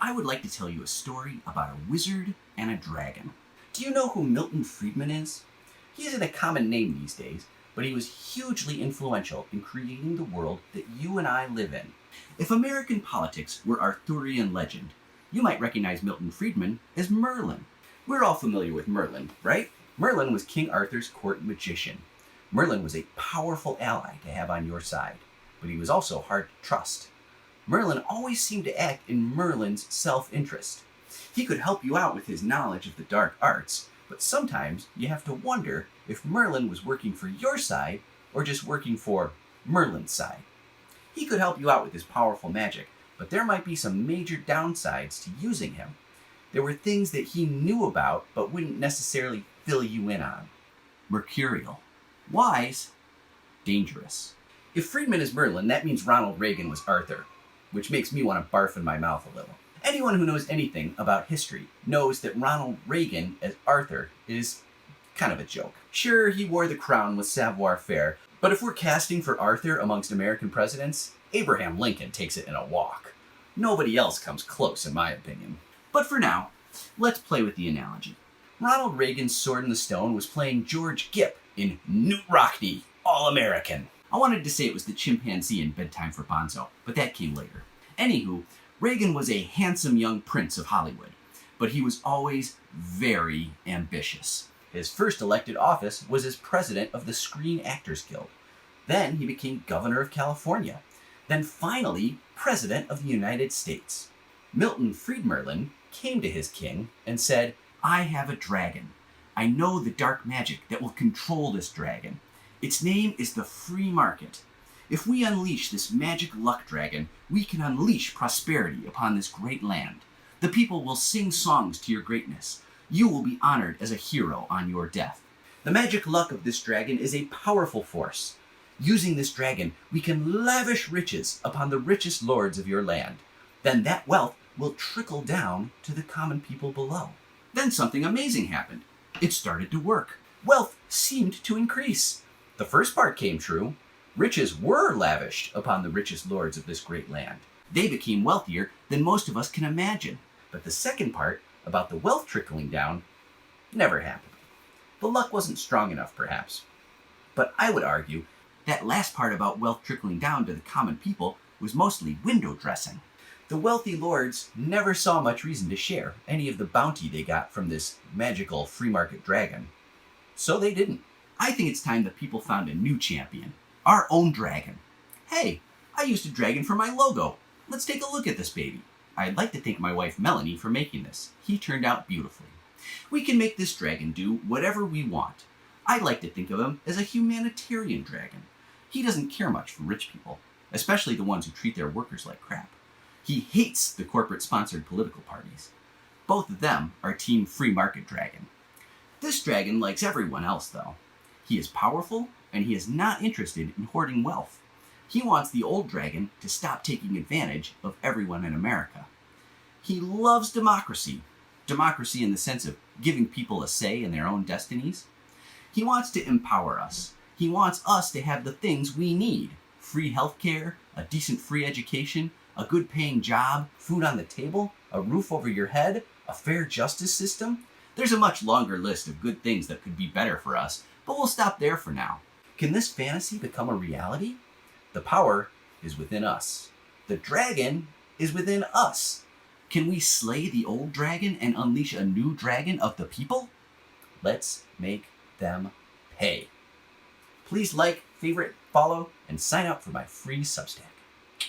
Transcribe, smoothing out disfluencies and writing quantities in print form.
I would like to tell you a story about a wizard and a dragon. Do you know who Milton Fried-Merlin is? He isn't a common name these days, but he was hugely influential in creating the world that you and I live in. If American politics were Arthurian legend, you might recognize Milton Fried-Merlin as Merlin. We're all familiar with Merlin, right? Merlin was King Arthur's court magician. Merlin was a powerful ally to have on your side, but he was also hard to trust. Merlin always seemed to act in Merlin's self-interest. He could help you out with his knowledge of the dark arts, but sometimes you have to wonder if Merlin was working for your side or just working for Merlin's side. He could help you out with his powerful magic, but there might be some major downsides to using him. There were things that he knew about but wouldn't necessarily fill you in on. Mercurial. Wise. Dangerous. If Fried-Merlin is Merlin, that means Ronald Reagan was Arthur, which makes me want to barf in my mouth a little. Anyone who knows anything about history knows that Ronald Reagan as Arthur is kind of a joke. Sure, he wore the crown with savoir-faire, but if we're casting for Arthur amongst American presidents, Abraham Lincoln takes it in a walk. Nobody else comes close, in my opinion. But for now, let's play with the analogy. Ronald Reagan's Sword in the Stone was playing George Gipp in Newt Rockne, All-American. I wanted to say it was the chimpanzee in Bedtime for Bonzo, but that came later. Anywho, Reagan was a handsome young prince of Hollywood, but he was always very ambitious. His first elected office was as president of the Screen Actors Guild. Then he became governor of California. Then finally, president of the United States. Milton Fried-Merlin came to his king and said, "I have a dragon. I know the dark magic that will control this dragon. Its name is the free market. If we unleash this magic luck dragon, we can unleash prosperity upon this great land. The people will sing songs to your greatness. You will be honored as a hero on your death. The magic luck of this dragon is a powerful force. Using this dragon, we can lavish riches upon the richest lords of your land. Then that wealth will trickle down to the common people below." Then something amazing happened. It started to work. Wealth seemed to increase. The first part came true. Riches were lavished upon the richest lords of this great land. They became wealthier than most of us can imagine. But the second part, about the wealth trickling down, never happened. The luck wasn't strong enough, perhaps. But I would argue that last part about wealth trickling down to the common people was mostly window dressing. The wealthy lords never saw much reason to share any of the bounty they got from this magical free market dragon. So they didn't. I think it's time that people found a new champion. Our own dragon. Hey, I used a dragon for my logo. Let's take a look at this baby. I'd like to thank my wife Melanie for making this. He turned out beautifully. We can make this dragon do whatever we want. I like to think of him as a humanitarian dragon. He doesn't care much for rich people, especially the ones who treat their workers like crap. He hates the corporate-sponsored political parties. Both of them are Team Free Market Dragon. This dragon likes everyone else, though. He is powerful, and he is not interested in hoarding wealth. He wants the old dragon to stop taking advantage of everyone in America. He loves democracy. Democracy in the sense of giving people a say in their own destinies. He wants to empower us. He wants us to have the things we need. Free healthcare, a decent free education, a good paying job, food on the table, a roof over your head, a fair justice system. There's a much longer list of good things that could be better for us, but we'll stop there for now. Can this fantasy become a reality? The power is within us. The dragon is within us. Can we slay the old dragon and unleash a new dragon of the people? Let's make them pay. Please like, favorite, follow, and sign up for my free Substack.